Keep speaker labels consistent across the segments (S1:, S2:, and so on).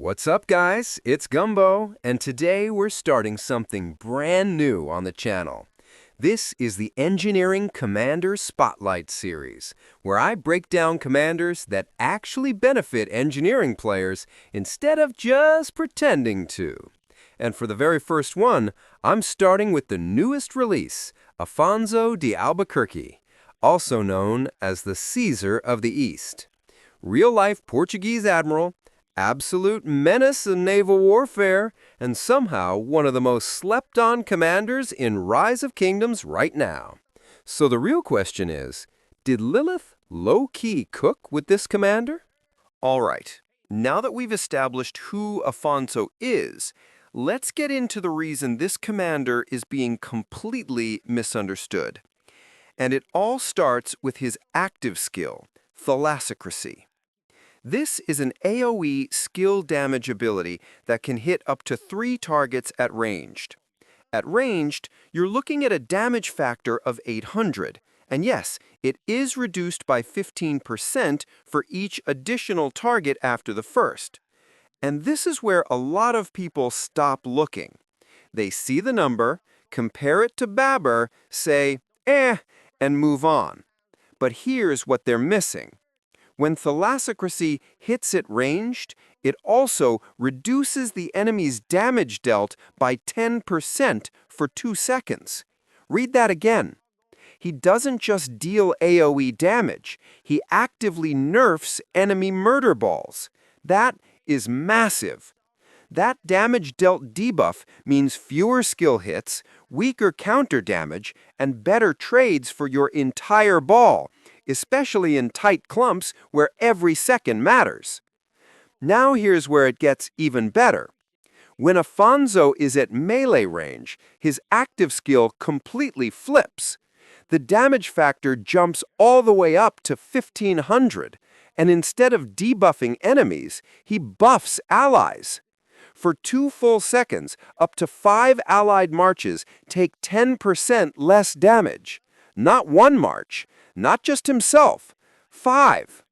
S1: What's up, guys? It's Gumbo, and today we're starting something brand new on the channel. This is the Engineering Commander Spotlight series, where I break down commanders that actually benefit engineering players instead of just pretending to. And for the very first one, I'm starting with the newest release, Afonso de Albuquerque, also known as the Caesar of the East. Real-life Portuguese admiral, absolute menace in naval warfare, and somehow one of the most slept-on commanders in Rise of Kingdoms right now. So the real question is, did Lilith low-key cook with this commander? All right, now that we've established who Afonso is, let's get into the reason this commander is being completely misunderstood. And it all starts with his active skill, thalassocracy. This is an AoE skill damage ability that can hit up to 3 targets at ranged. At ranged, you're looking at a damage factor of 800, and yes, it is reduced by 15% for each additional target after the first. And this is where a lot of people stop looking. They see the number, compare it to Babur, say, and move on. But here's what they're missing. When thalassocracy hits it ranged, it also reduces the enemy's damage dealt by 10% for 2 seconds. Read that again. He doesn't just deal AoE damage, he actively nerfs enemy murder balls. That is massive. That damage dealt debuff means fewer skill hits, weaker counter damage, and better trades for your entire ball, especially in tight clumps where every second matters. Now here's where it gets even better. When Afonso is at melee range, his active skill completely flips. The damage factor jumps all the way up to 1500, and instead of debuffing enemies, he buffs allies. For 2 full seconds, up to 5 allied marches take 10% less damage. Not 1 march, not just himself, 5.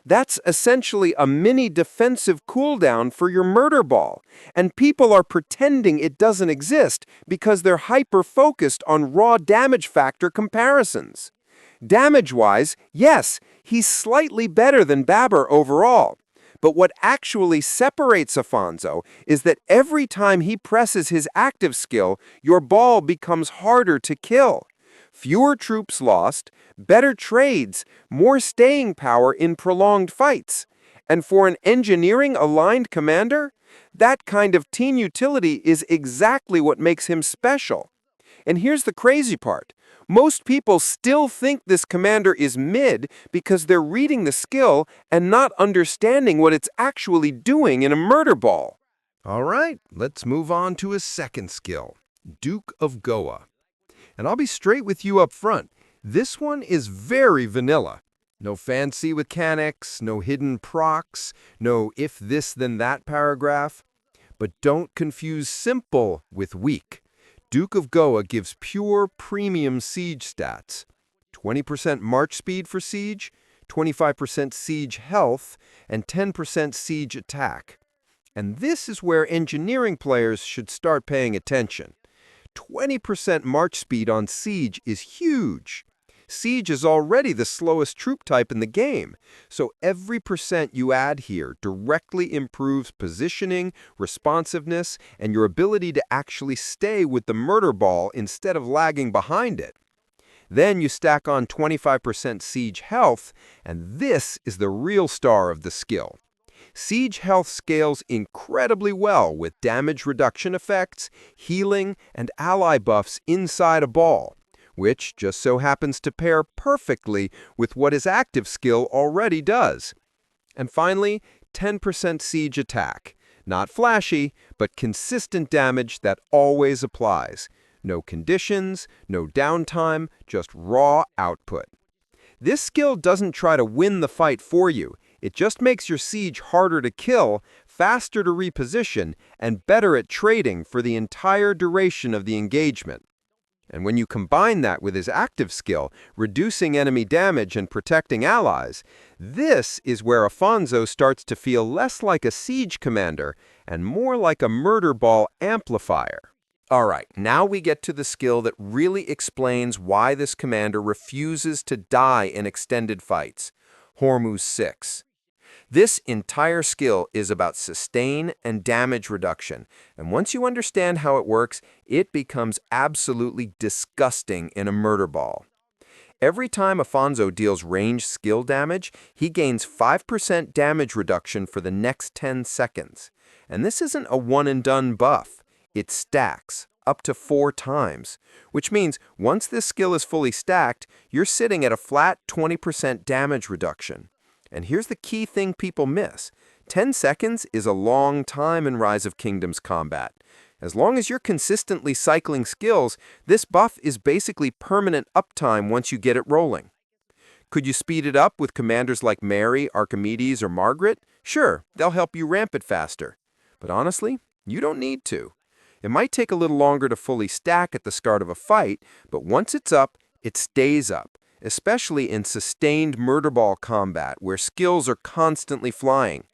S1: That's essentially a mini defensive cooldown for your murder ball, and people are pretending it doesn't exist because they're hyper-focused on raw damage factor comparisons. Damage-wise, yes, he's slightly better than Babur overall. But what actually separates Afonso is that every time he presses his active skill, your ball becomes harder to kill. Fewer troops lost, better trades, more staying power in prolonged fights. And for an engineering-aligned commander, that kind of team utility is exactly what makes him special. And here's the crazy part. Most people still think this commander is mid because they're reading the skill and not understanding what it's actually doing in a murder ball. All right, let's move on to his second skill, Duke of Goa. And I'll be straight with you up front. This one is very vanilla. No fancy mechanics, no hidden procs, no if this then that paragraph. But don't confuse simple with weak. Duke of Goa gives pure premium siege stats. 20% march speed for siege, 25% siege health, and 10% siege attack. And this is where engineering players should start paying attention. 20% march speed on siege is huge. Siege is already the slowest troop type in the game, so every percent you add here directly improves positioning, responsiveness, and your ability to actually stay with the murder ball instead of lagging behind it. Then you stack on 25% siege health, and this is the real star of the skill. Siege health scales incredibly well with damage reduction effects, healing, and ally buffs inside a ball, which just so happens to pair perfectly with what his active skill already does. And finally, 10% siege attack. Not flashy, but consistent damage that always applies. No conditions, no downtime, just raw output. This skill doesn't try to win the fight for you. It just makes your siege harder to kill, faster to reposition, and better at trading for the entire duration of the engagement. And when you combine that with his active skill, reducing enemy damage and protecting allies, this is where Afonso starts to feel less like a siege commander and more like a murder ball amplifier. Alright, now we get to the skill that really explains why this commander refuses to die in extended fights, Hormuz 6. This entire skill is about sustain and damage reduction, and once you understand how it works, it becomes absolutely disgusting in a murder ball. Every time Afonso deals range skill damage, he gains 5% damage reduction for the next 10 seconds. And this isn't a one-and-done buff. It stacks up to 4 times, which means once this skill is fully stacked, you're sitting at a flat 20% damage reduction. And here's the key thing people miss. 10 seconds is a long time in Rise of Kingdoms combat. As long as you're consistently cycling skills, this buff is basically permanent uptime once you get it rolling. Could you speed it up with commanders like Mary, Archimedes, or Margaret? Sure, they'll help you ramp it faster. But honestly, you don't need to. It might take a little longer to fully stack at the start of a fight, but once it's up, it stays up, especially in sustained murder ball combat where skills are constantly flying.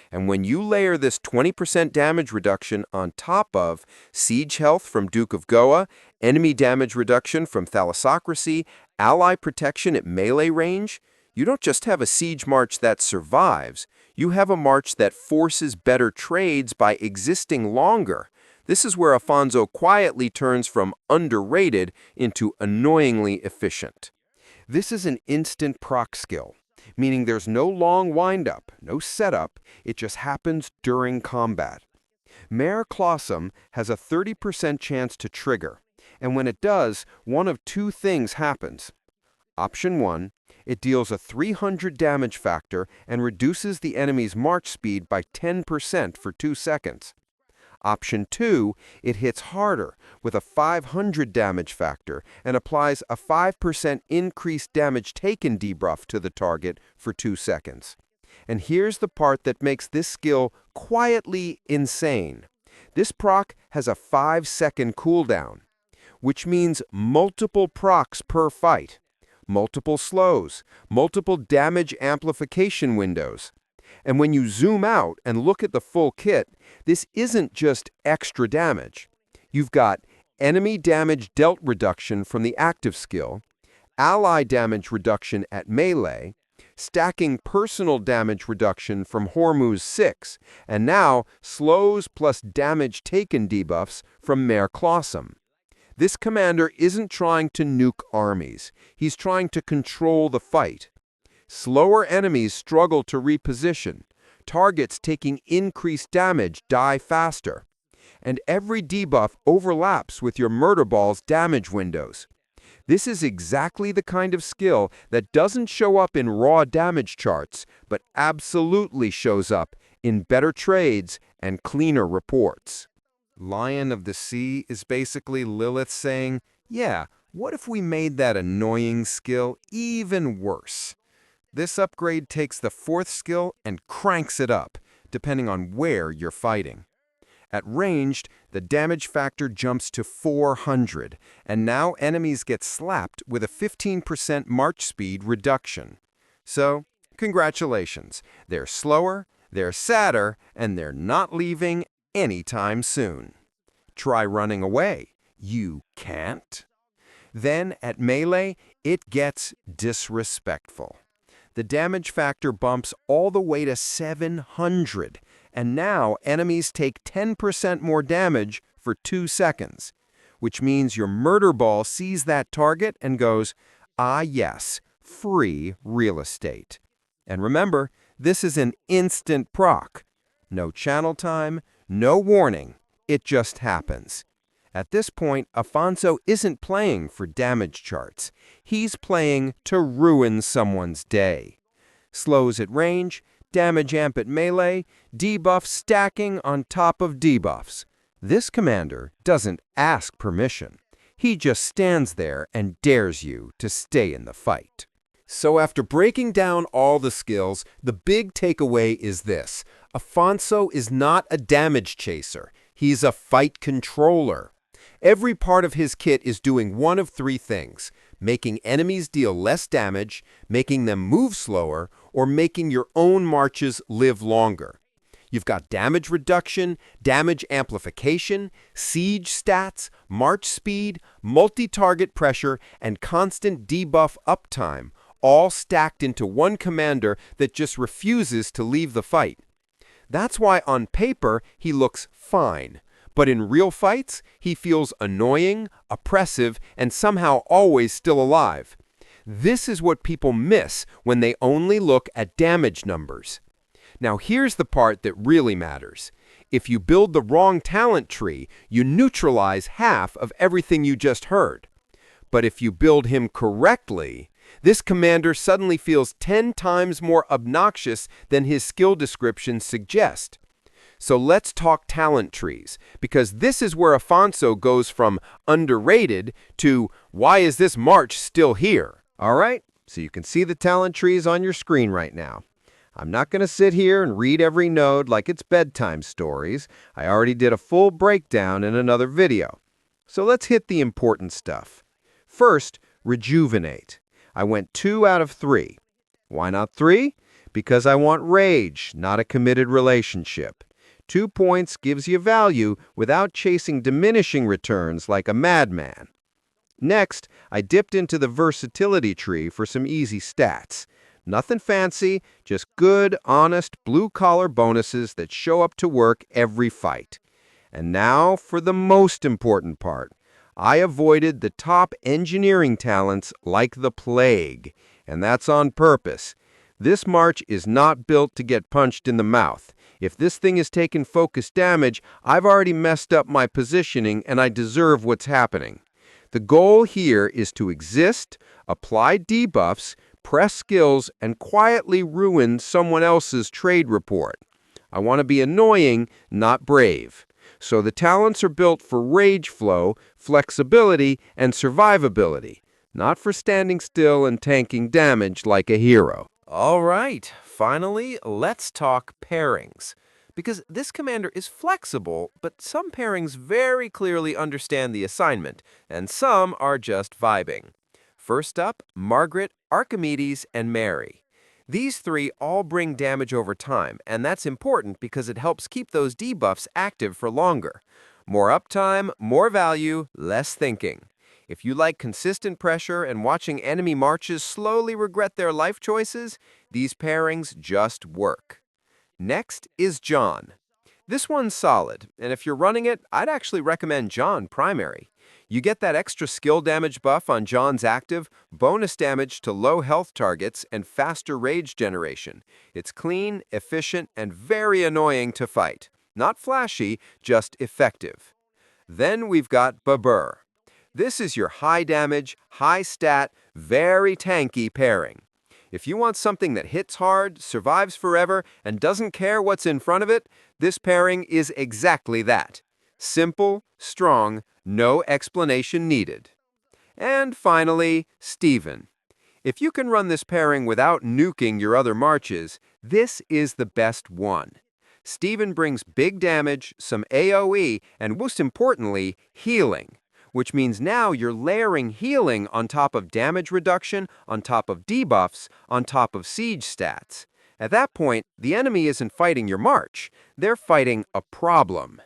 S1: And when you layer this 20% damage reduction on top of siege health from Duke of Goa, enemy damage reduction from Thalassocracy, ally protection at melee range, you don't just have a siege march that survives, you have a march that forces better trades by existing longer. This is where Afonso quietly turns from underrated into annoyingly efficient. This is an instant proc skill, meaning there's no long wind-up, no setup, it just happens during combat. Mare Clawsome has a 30% chance to trigger, and when it does, one of 2 things happens. Option 1, it deals a 300 damage factor and reduces the enemy's march speed by 10% for 2 seconds. Option 2, it hits harder with a 500 damage factor and applies a 5% increased damage taken debuff to the target for 2 seconds. And here's the part that makes this skill quietly insane. This proc has a 5-second cooldown, which means multiple procs per fight, multiple slows, multiple damage amplification windows. And when you zoom out and look at the full kit, this isn't just extra damage. You've got enemy damage dealt reduction from the active skill, ally damage reduction at melee, stacking personal damage reduction from Hormuz 6, and now slows plus damage taken debuffs from Mare Clawsome. This commander isn't trying to nuke armies. He's trying to control the fight. Slower enemies struggle to reposition. Targets taking increased damage die faster. And every debuff overlaps with your murder ball's damage windows. This is exactly the kind of skill that doesn't show up in raw damage charts, but absolutely shows up in better trades and cleaner reports. Lion of the Sea is basically Lilith saying, yeah, what if we made that annoying skill even worse? This upgrade takes the 4th skill and cranks it up, depending on where you're fighting. At ranged, the damage factor jumps to 400, and now enemies get slapped with a 15% march speed reduction. So, congratulations. They're slower, they're sadder, and they're not leaving anytime soon. Try running away. You can't. Then, at melee, it gets disrespectful. The damage factor bumps all the way to 700, and now enemies take 10% more damage for 2 seconds, which means your murder ball sees that target and goes, ah yes, free real estate. And remember, this is an instant proc. No channel time, no warning, it just happens. At this point, Afonso isn't playing for damage charts. He's playing to ruin someone's day. Slows at range, damage amp at melee, debuff stacking on top of debuffs. This commander doesn't ask permission. He just stands there and dares you to stay in the fight. So after breaking down all the skills, the big takeaway is this. Afonso is not a damage chaser. He's a fight controller. Every part of his kit is doing one of three things: making enemies deal less damage, making them move slower, or making your own marches live longer. You've got damage reduction, damage amplification, siege stats, march speed, multi-target pressure, and constant debuff uptime, all stacked into one commander that just refuses to leave the fight. That's why on paper he looks fine, but in real fights he feels annoying, oppressive, and somehow always still alive. This is what people miss when they only look at damage numbers. Now here's the part that really matters. If you build the wrong talent tree, you neutralize half of everything you just heard. But if you build him correctly, this commander suddenly feels 10 times more obnoxious than his skill descriptions suggest. So let's talk talent trees, because this is where Afonso goes from underrated to why is this march still here? All right, so you can see the talent trees on your screen right now. I'm not going to sit here and read every node like it's bedtime stories. I already did a full breakdown in another video. So let's hit the important stuff. First, rejuvenate. I went 2 out of 3. Why not 3? Because I want rage, not a committed relationship. 2 points gives you value without chasing diminishing returns like a madman. Next, I dipped into the versatility tree for some easy stats. Nothing fancy, just good, honest, blue-collar bonuses that show up to work every fight. And now for the most important part. I avoided the top engineering talents like the plague, and that's on purpose. This march is not built to get punched in the mouth. If this thing is taking focused damage, I've already messed up my positioning and I deserve what's happening. The goal here is to exist, apply debuffs, press skills, and quietly ruin someone else's trade report. I want to be annoying, not brave. So the talents are built for rage flow, flexibility, and survivability, not for standing still and tanking damage like a hero. All right, finally, let's talk pairings. Because this commander is flexible, but some pairings very clearly understand the assignment, and some are just vibing. First up, Margaret, Archimedes, and Mary. These 3 all bring damage over time, and that's important because it helps keep those debuffs active for longer. More uptime, more value, less thinking. If you like consistent pressure and watching enemy marches slowly regret their life choices, these pairings just work. Next is John. This one's solid, and if you're running it, I'd actually recommend John primary. You get that extra skill damage buff on John's active, bonus damage to low health targets, and faster rage generation. It's clean, efficient, and very annoying to fight. Not flashy, just effective. Then we've got Babur. This is your high damage, high stat, very tanky pairing. If you want something that hits hard, survives forever, and doesn't care what's in front of it, this pairing is exactly that. Simple, strong, no explanation needed. And finally, Stephen. If you can run this pairing without nuking your other marches, this is the best one. Stephen brings big damage, some AoE, and most importantly, healing. Which means now you're layering healing on top of damage reduction, on top of debuffs, on top of siege stats. At that point, the enemy isn't fighting your march, they're fighting a problem.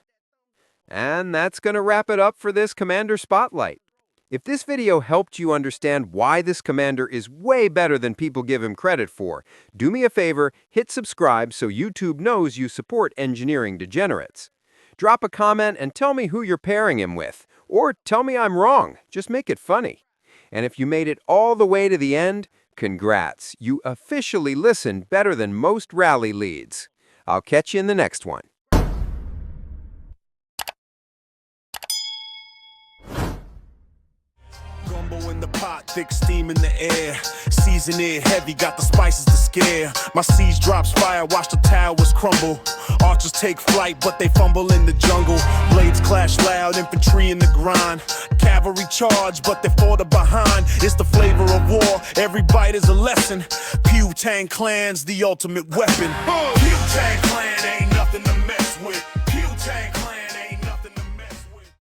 S1: And that's going to wrap it up for this Commander Spotlight. If this video helped you understand why this commander is way better than people give him credit for, do me a favor, hit subscribe so YouTube knows you support engineering degenerates. Drop a comment and tell me who you're pairing him with. Or tell me I'm wrong. Just make it funny. And if you made it all the way to the end, congrats. You officially listened better than most rally leads. I'll catch you in the next one.
S2: Gumbo in the pot, thick steam in the air. Season it heavy, got the spices to scare. My siege drops fire, watch the towers crumble. Archers take flight, but they fumble in the jungle. Blades clash loud, infantry in the grind. Cavalry charge, but they fall behind. It's the flavor of war, every bite is a lesson. Pew-Tang Clan's the ultimate weapon. Pew-Tang Clan ain't nothing to mess with. Pew-Tang